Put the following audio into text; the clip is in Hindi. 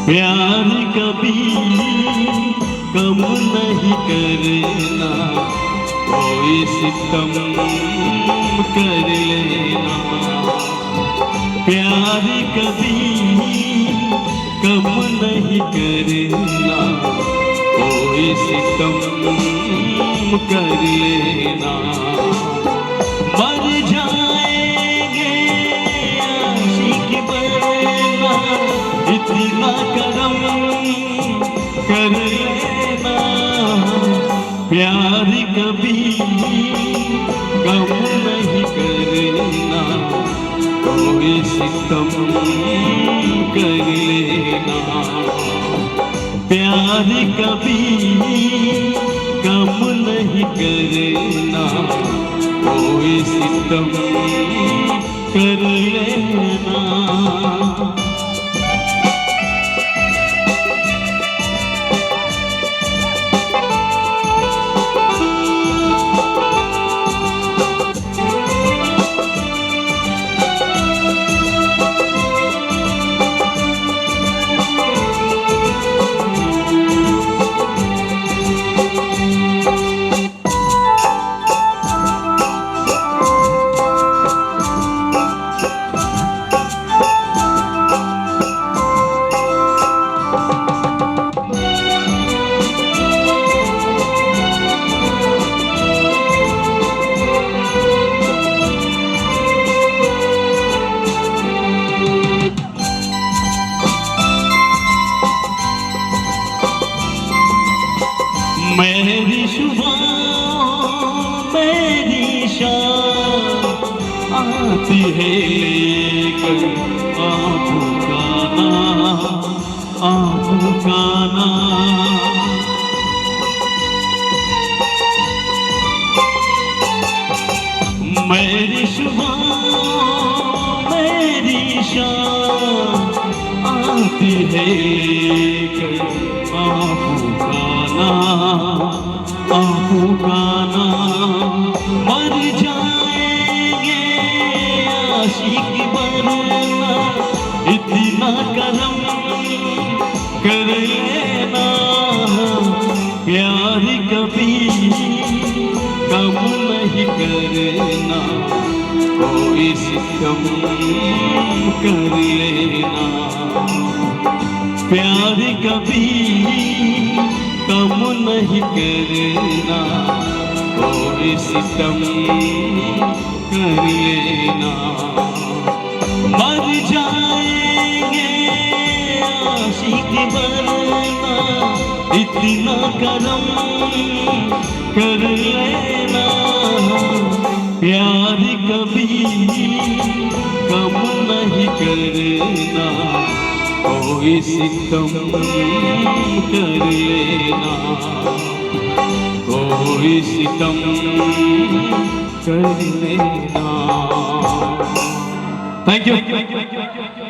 प्यार कभी कम नहीं करना, कोई सितम कर लेना। प्यार कभी कम नहीं करना, कोई सितम कर लेना। मर जाएंगे आशिक बनना, इतना करम कर लेना। प्यार कभी कम नहीं करना, कोई सितम कर लेना। प्यार कभी कम नहीं करना, कोई सितम कर लेना। मेरी सुबह मेरी शाम आती है लेकर आँखों का नाम, आँखों का नाम। मेरी सुबह मेरी शाम आती है लेकर आँखों का नाम, आँखों का नाम। मर जाएंगे आशिक बनना, इतना करम कर लेना। प्यार कभी कम नहीं करना, कोई सितम कर लेना। प्यार कभी कम नहीं करना, कोई सितम कर लेना। मर जाएंगे आशिक बनना, इतना करम कर लेना। प्यार कभी कम नहीं करना, कोई सितम कर लेना, कोई सितम कर लेना। Thank you.